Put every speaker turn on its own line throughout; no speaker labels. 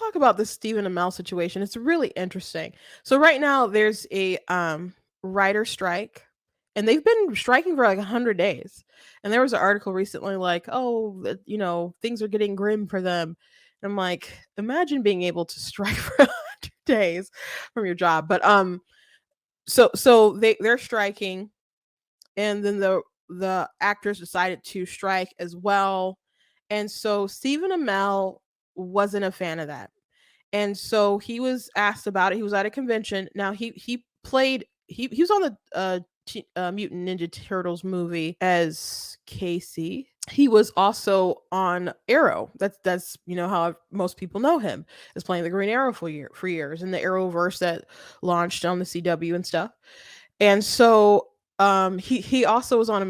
talk about this Stephen Amell situation. It's really interesting. So right now there's a writer strike, and they've been striking for like 100 days. And there was an article recently like, oh, things are getting grim for them. And I'm like, imagine being able to strike for 100 days from your job. But so they're striking, and then the actors decided to strike as well. And so Stephen Amell wasn't a fan of that. And so he was asked about it. He was at a convention. Now he was on the Mutant Ninja Turtles movie as Casey. He was also on Arrow. That's how most people know him, as playing the Green Arrow for years in the Arrowverse that launched on the CW and stuff. And so he also was on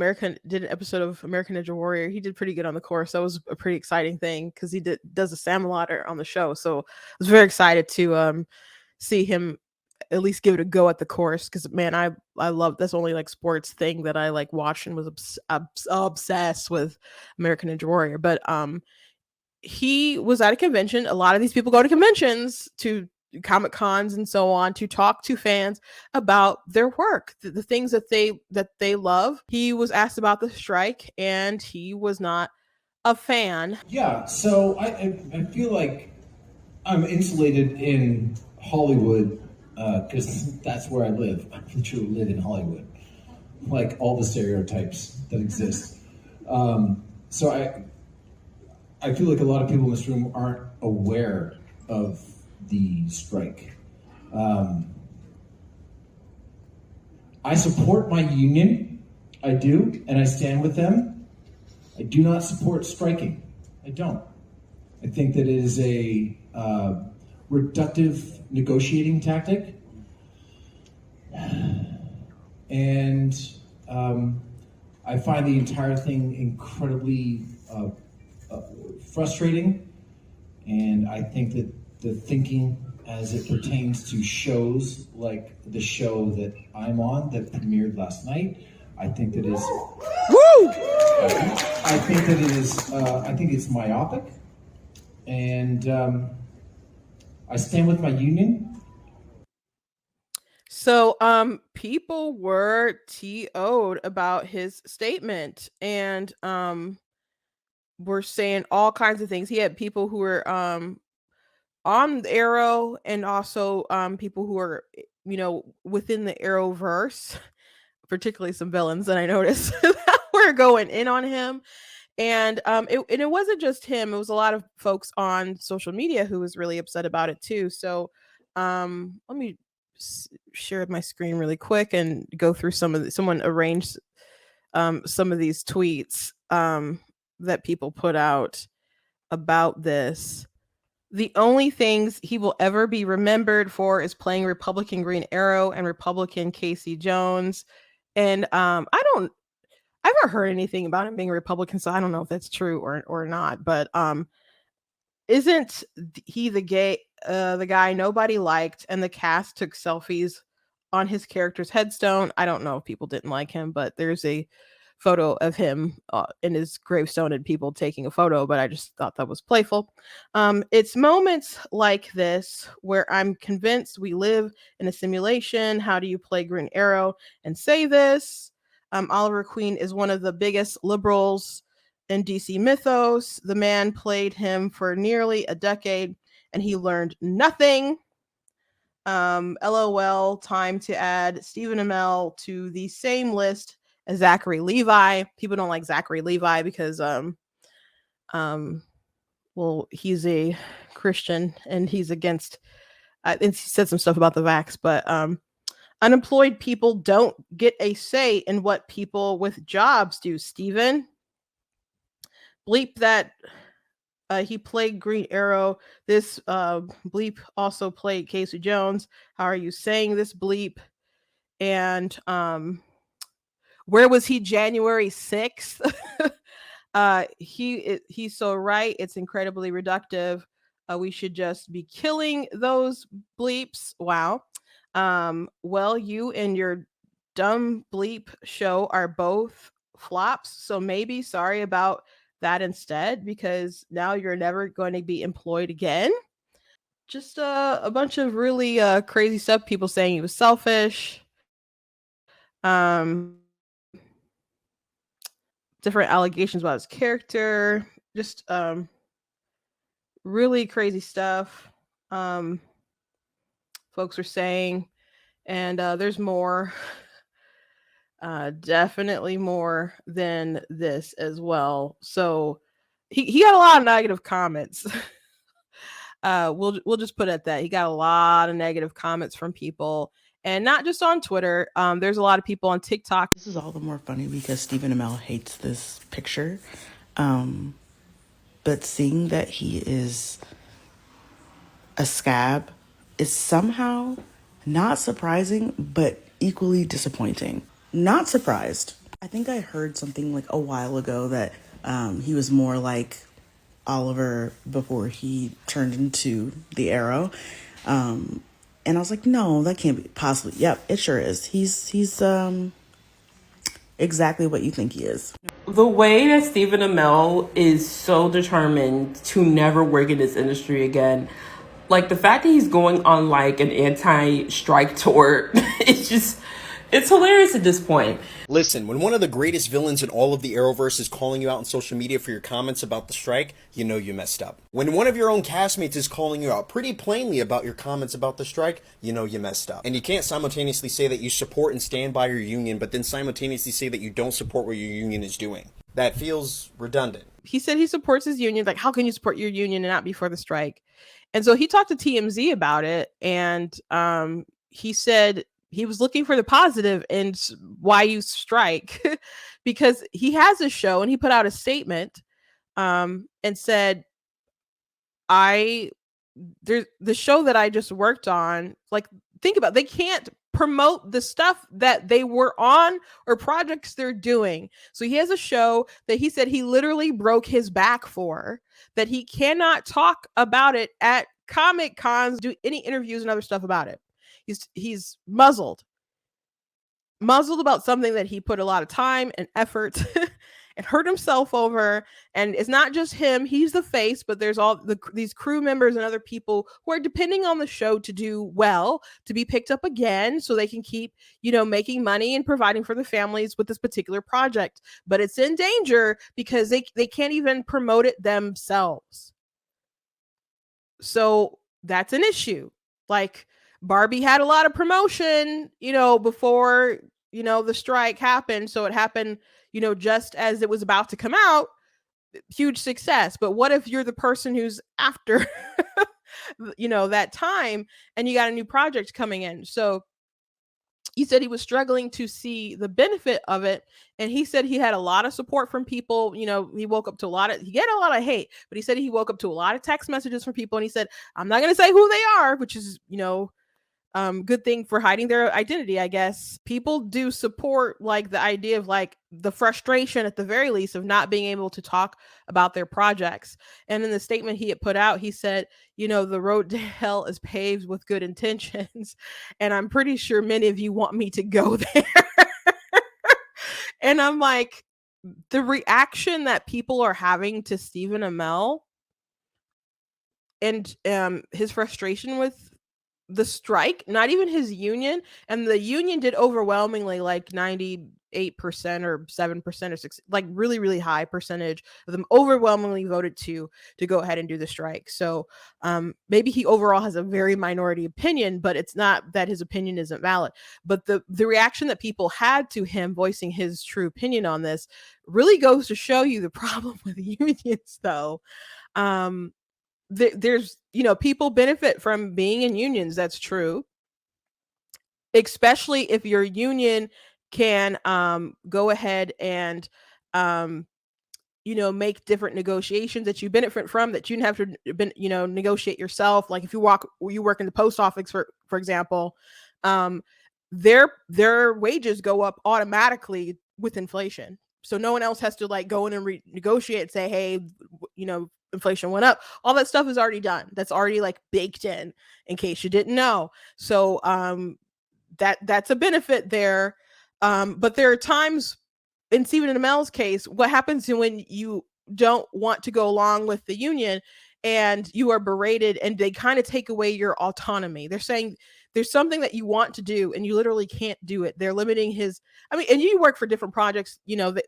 did an episode of American Ninja Warrior. He did pretty good on the course. That was a pretty exciting thing because does a Sam-A-Lot on the show. So I was very excited to see him at least give it a go at the course, because man, I love, that's only like sports thing that I like watched and was obsessed with American Ninja Warrior. But he was at a convention. A lot of these people go to conventions, to comic cons and so on, to talk to fans about their work, the things that they love. He was asked about the strike, and he was not a fan.
Yeah, so I feel like I'm insulated in Hollywood because that's where I live. I literally live in Hollywood, like all the stereotypes that exist. So I feel like a lot of people in this room aren't aware of the strike. I support my union, I do, and I stand with them. I do not support striking. I don't. I think that it is a reductive negotiating tactic. And I find the entire thing incredibly frustrating. And I think that the thinking as it pertains to shows like the show that I'm on that premiered last night, I think that is...
Woo!
I think that it is, I think it's myopic. And I stand with my union.
So people were TO'd about his statement, and were saying all kinds of things. He had people who were on the Arrow, and also people who are within the Arrowverse, particularly some villains that I noticed that were going in on him. And it wasn't just him. It was a lot of folks on social media who was really upset about it too. So let me share my screen really quick and go through someone arranged some of these tweets that people put out about this. The only things he will ever be remembered for is playing Republican Green Arrow and Republican Casey Jones. And I've never heard anything about him being a Republican, so I don't know if that's true or not. But isn't he the guy nobody liked, and the cast took selfies on his character's headstone? I don't know if people didn't like him, but there's a photo of him in his gravestone and people taking a photo, but I just thought that was playful. It's moments like this where I'm convinced we live in a simulation. How do you play Green Arrow and say this? Oliver Queen is one of the biggest liberals in DC mythos. The man played him for nearly a decade, and he learned nothing. LOL, time to add Stephen Amell to the same list as Zachary Levi. People don't like Zachary Levi because well, he's a Christian and he's against and he said some stuff about the vax, but unemployed people don't get a say in what people with jobs do. Stephen, bleep that he played Green Arrow. This bleep also played Casey Jones. How are you saying this, bleep? And where was he January 6th? He's so right. It's incredibly reductive. We should just be killing those bleeps. Wow. Well, you and your dumb bleep show are both flops. So maybe sorry about that instead, because now you're never going to be employed again. Just a bunch of really crazy stuff. People saying he was selfish. Um, different allegations about his character. Just really crazy stuff. Um, folks are saying, and there's more. Definitely more than this as well. So he got a lot of negative comments. We'll just put it at that. He got a lot of negative comments from people, and not just on Twitter. There's a lot of people on TikTok.
This is all the more funny because Stephen Amell hates this picture. But seeing that he is a scab is somehow not surprising, but equally disappointing. Not surprised. I think I heard something like a while ago that he was more like Oliver before he turned into the Arrow. And I was like, no, that can't be possibly. Yep, it sure is. He's exactly what you think he is.
The way that Stephen Amell is so determined to never work in this industry again, like the fact that he's going on like an anti-strike tour, it's hilarious at this point.
Listen, when one of the greatest villains in all of the Arrowverse is calling you out on social media for your comments about the strike, you know you messed up. When one of your own castmates is calling you out pretty plainly about your comments about the strike, you know you messed up. And you can't simultaneously say that you support and stand by your union, but then simultaneously say that you don't support what your union is doing. That feels redundant.
He said he supports his union. Like, how can you support your union and not be for the strike? And so he talked to TMZ about it, and he said he was looking for the positive in why you strike, because he has a show and he put out a statement and said, there's the show that I just worked on. Like, think about it, they can't promote the stuff that they were on or projects they're doing. So he has a show that he said he literally broke his back for, that he cannot talk about it at Comic Cons, do any interviews and other stuff about it. He's muzzled about something that he put a lot of time and effort and hurt himself over. And it's not just him, he's the face, but there's all these crew members and other people who are depending on the show to do well, to be picked up again, so they can keep, making money and providing for the families with this particular project. But it's in danger because they can't even promote it themselves. So that's an issue. Like, Barbie had a lot of promotion, before, the strike happened. So it happened, just as it was about to come out, huge success. But what if you're the person who's after, that time, and you got a new project coming in? So he said he was struggling to see the benefit of it. And he said he had a lot of support from people. He woke up to he get a lot of hate, but he said he woke up to a lot of text messages from people. And he said, I'm not going to say who they are, which is, good thing for hiding their identity, I guess. People do support like the idea of like the frustration at the very least of not being able to talk about their projects. And in the statement he had put out, he said, the road to hell is paved with good intentions. And I'm pretty sure many of you want me to go there. And I'm like, the reaction that people are having to Stephen Amell and his frustration with the strike, not even his union, and the union did overwhelmingly, like 98% or 7% or 6%, like really, really high percentage of them overwhelmingly voted to go ahead and do the strike. So maybe he overall has a very minority opinion, but it's not that his opinion isn't valid. But the reaction that people had to him voicing his true opinion on this really goes to show you the problem with unions, though. There's people benefit from being in unions. That's true, especially if your union can go ahead and make different negotiations that you benefit from, that you didn't have to negotiate yourself. Like if you work in the post office, for example, their wages go up automatically with inflation. So no one else has to like go in and renegotiate and say, hey, inflation went up. All that stuff is already done. That's already like baked in case you didn't know. So that's a benefit there. But there are times in Stephen Amell's case, what happens when you don't want to go along with the union and you are berated, and they kind of take away your autonomy. They're saying there's something that you want to do and you literally can't do it. They're limiting his, I mean, and you work for different projects, the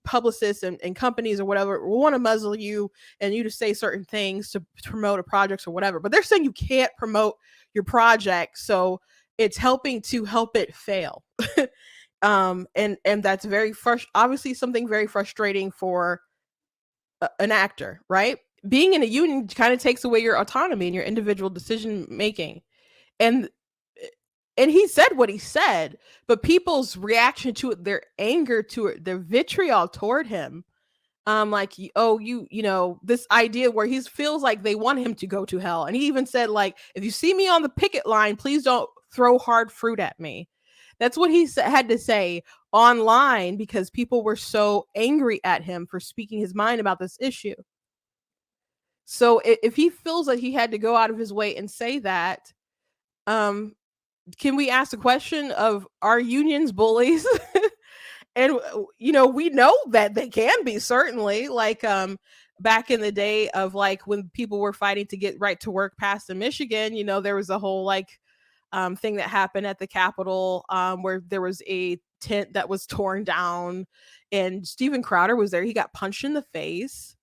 publicists and companies or whatever will want to muzzle you and you to say certain things to promote a project or whatever. But they're saying you can't promote your project. So it's helping to help it fail. And that's obviously something very frustrating for an actor, right? Being in a union kind of takes away your autonomy and your individual decision making. And he said what he said, but people's reaction to it, their anger to it, their vitriol toward him, like, oh, this idea where he feels like they want him to go to hell. And he even said, like, if you see me on the picket line, please don't throw hard fruit at me. That's what he had to say online because people were so angry at him for speaking his mind about this issue. So if he feels like he had to go out of his way and say that, can we ask the question of, are unions bullies? And we know that they can be, certainly, like back in the day of like when people were fighting to get right to work passed in Michigan, there was a whole like thing that happened at the Capitol where there was a tent that was torn down and Steven Crowder was there. He got punched in the face.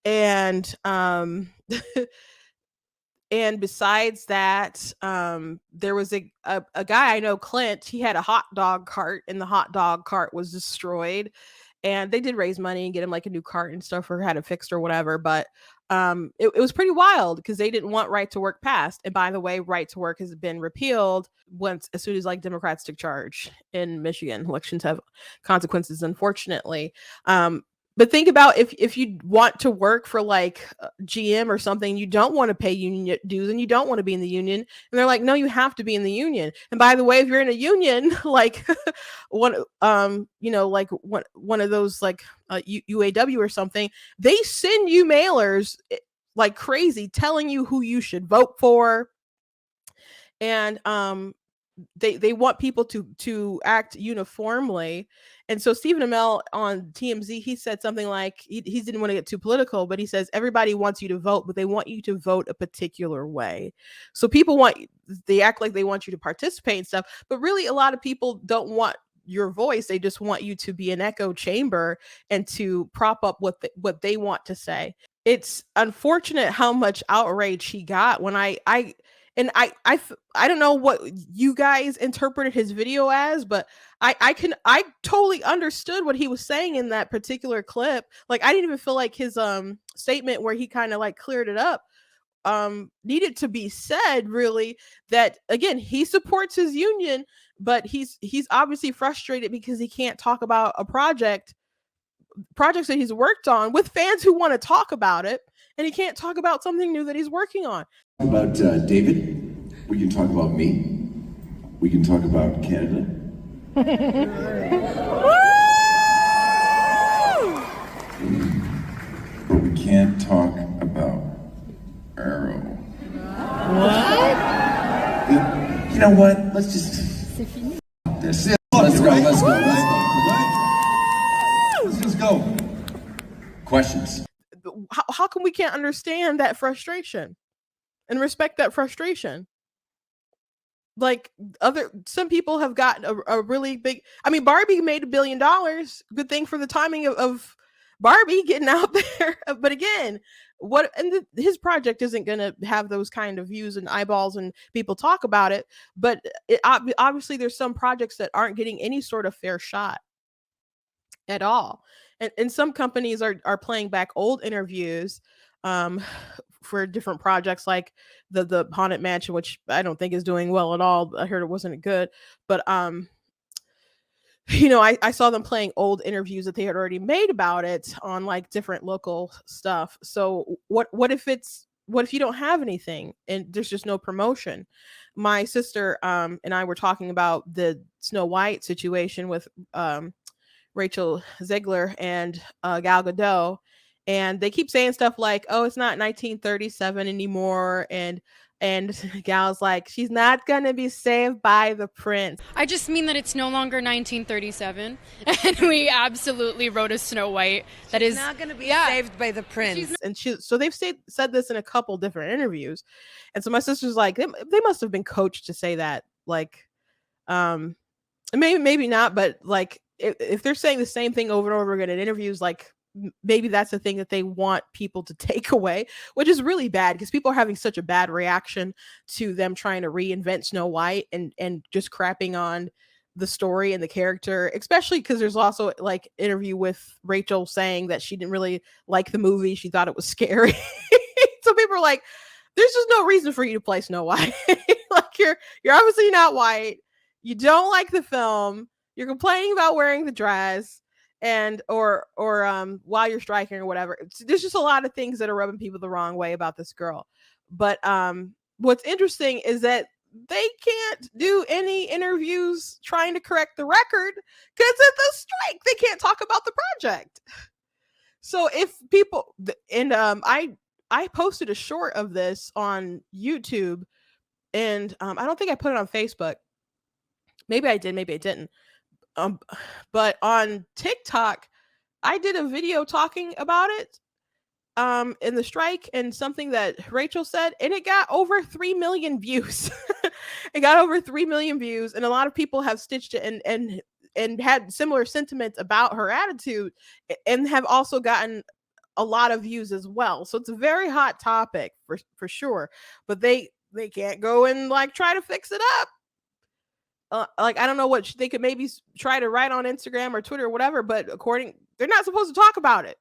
And and besides that, there was a guy I know, Clint. He had a hot dog cart, and the hot dog cart was destroyed. And they did raise money and get him like a new cart and stuff, or had it fixed or whatever. But it was pretty wild because they didn't want right to work passed. And by the way, right to work has been repealed as soon as like Democrats took charge in Michigan. Elections have consequences, unfortunately. But think about if you want to work for like GM or something, you don't want to pay union dues and you don't want to be in the union. And they're like, no, you have to be in the union. And by the way, if you're in a union, like one of those like UAW or something, they send you mailers like crazy telling you who you should vote for. And they want people to act uniformly. And so Stephen Amell on TMZ, he said something like, he didn't want to get too political, but he says, everybody wants you to vote, but they want you to vote a particular way. So they act like they want you to participate and stuff, but really a lot of people don't want your voice. They just want you to be an echo chamber and to prop up what they want to say. It's unfortunate how much outrage he got when I don't know what you guys interpreted his video as, but I totally understood what he was saying in that particular clip. Like, I didn't even feel like his statement where he kind of like cleared it up needed to be said, really. That again, he supports his union, but he's obviously frustrated because he can't talk about projects that he's worked on with fans who want to talk about it, and he can't talk about something new that he's working on.
About David, we can talk about me, we can talk about Canada. But we can't talk about Arrow. What? You know what? Let's just this. Let's go. Let's just go. Questions.
How come we can't understand that frustration and respect that frustration? Like some people have gotten a really big, I mean, Barbie made $1 billion. Good thing for the timing of Barbie getting out there. But again, his project isn't going to have those kind of views and eyeballs and people talk about it. But obviously there's some projects that aren't getting any sort of fair shot at all. And some companies are playing back old interviews for different projects, like the Haunted Mansion, which I don't think is doing well at all. I heard it wasn't good, but I saw them playing old interviews that they had already made about it on like different local stuff. So what if you don't have anything and there's just no promotion? My sister and I were talking about the Snow White situation with Rachel Zegler and Gal Gadot, and they keep saying stuff like, oh, it's not 1937 anymore, and And Gal's like, she's not gonna be saved by the prince.
I just mean that it's no longer 1937, and we absolutely wrote a Snow White that is
not going to be saved by the prince.
And so they've said this in a couple different interviews. And so my sister's like, they must have been coached to say that. Like, maybe not, but like if they're saying the same thing over and over again in interviews, like maybe that's the thing that they want people to take away, which is really bad because people are having such a bad reaction to them trying to reinvent Snow White and just crapping on the story and the character, especially because there's also like interview with Rachel saying that she didn't really like the movie. She thought it was scary. So people are like, there's just no reason for you to play Snow White. Like you're obviously not white. You don't like the film. You're complaining about wearing the dress and or while you're striking or whatever. There's just a lot of things that are rubbing people the wrong way about this girl. But what's interesting is that they can't do any interviews trying to correct the record because of the strike. They can't talk about the project. So if people and I posted a short of this on YouTube, and I don't think I put it on Facebook. Maybe I did, maybe I didn't. But on TikTok, I did a video talking about it in the strike and something that Rachel said, and it got over 3 million views. It got over 3 million views, and a lot of people have stitched it and had similar sentiments about her attitude and have also gotten a lot of views as well. So it's a very hot topic for sure, but they can't go and like try to fix it up. Like I don't know what they could maybe try to write on Instagram or Twitter or whatever, but they're not supposed to talk about it.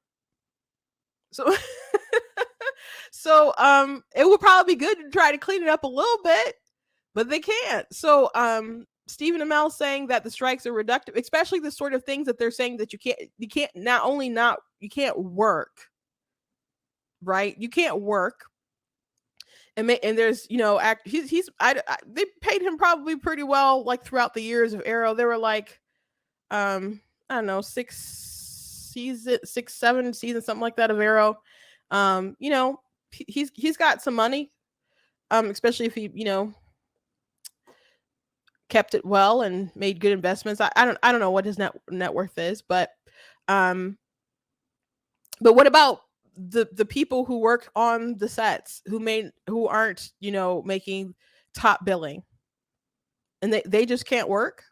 So so it would probably be good to try to clean it up a little bit, but they can't. So Stephen Amell saying that the strikes are reductive, especially the sort of things that they're saying that you can't work, right? You can't work. And there's, they paid him probably pretty well, like throughout the years of Arrow. They were like, I don't know, 7 seasons, something like that of Arrow. He's got some money, especially if he, kept it well and made good investments. I don't know what his net worth is, but what about the people who work on the sets who aren't, making top billing, and they just can't work?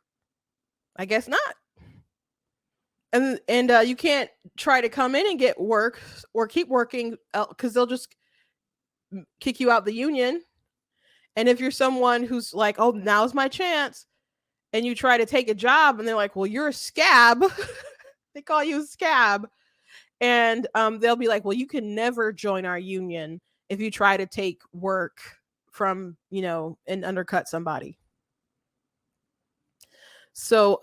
I guess not. And you can't try to come in and get work or keep working because they'll just kick you out the union. And if you're someone who's like, oh, now's my chance, and you try to take a job and they're like, well, you're a scab. They call you a scab. And they'll be like, well, you can never join our union if you try to take work from, and undercut somebody. So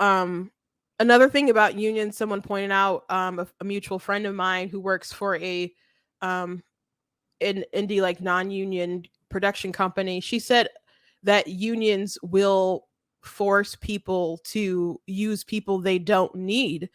another thing about unions, someone pointed out, a mutual friend of mine who works for a an indie like non-union production company, she said that unions will force people to use people they don't need,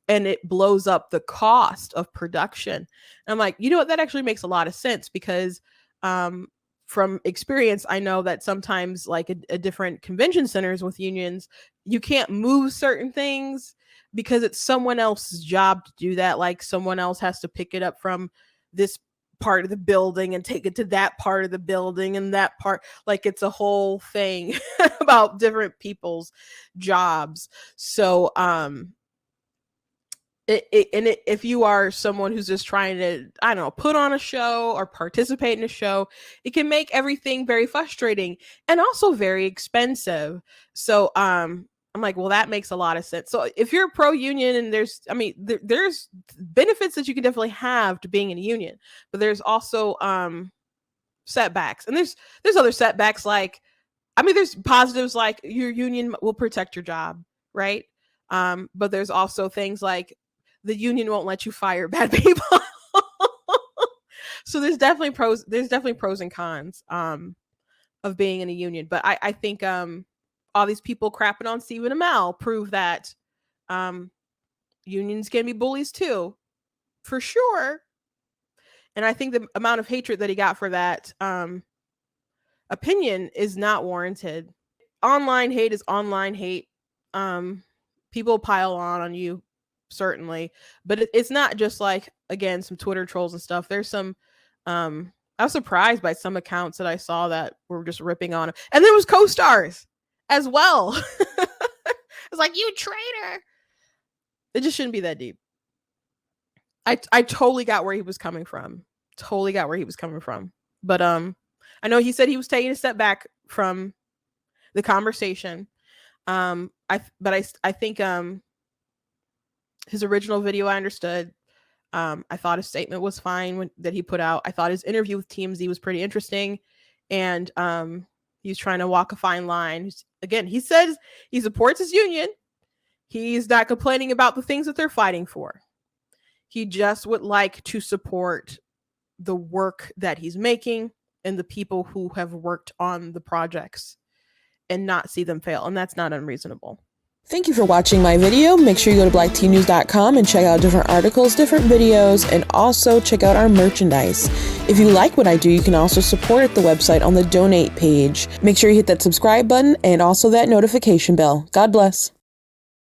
and it blows up the cost of production. And I'm like, that actually makes a lot of sense because from experience, I know that sometimes like a different convention centers with unions, you can't move certain things because it's someone else's job to do that. Like someone else has to pick it up from this part of the building and take it to that part of the building and that part. Like it's a whole thing about different people's jobs. So if you are someone who's just trying to, I don't know, put on a show or participate in a show, it can make everything very frustrating and also very expensive. So I'm like, well, that makes a lot of sense. So if you're pro union, and there's benefits that you can definitely have to being in a union, but there's also setbacks, and there's other setbacks. Like, there's positives, like your union will protect your job, right? But there's also things like the union won't let you fire bad people. So there's definitely pros and cons of being in a union. But I think all these people crapping on Stephen Amell prove that unions can be bullies too, for sure. And I think the amount of hatred that he got for that opinion is not warranted. Online hate is online hate. People pile on you, certainly, but it's not just like, again, some Twitter trolls and stuff. There's some I was surprised by some accounts that I saw that were just ripping on him. And there was co-stars as well. It's like, you traitor. It just shouldn't be that deep. I totally got where he was coming from. But I know he said he was taking a step back from the conversation. I think his original video, I understood. I thought his statement was fine that he put out. I thought his interview with TMZ was pretty interesting, and he's trying to walk a fine line. Again, he says he supports his union. He's not complaining about the things that they're fighting for. He just would like to support the work that he's making and the people who have worked on the projects and not see them fail. And that's not unreasonable.
Thank you for watching my video. Make sure you go to blacktnews.com and check out different articles, different videos, and also check out our merchandise. If you like what I do, you can also support the website on the donate page. Make sure you hit that subscribe button and also that notification bell. God bless.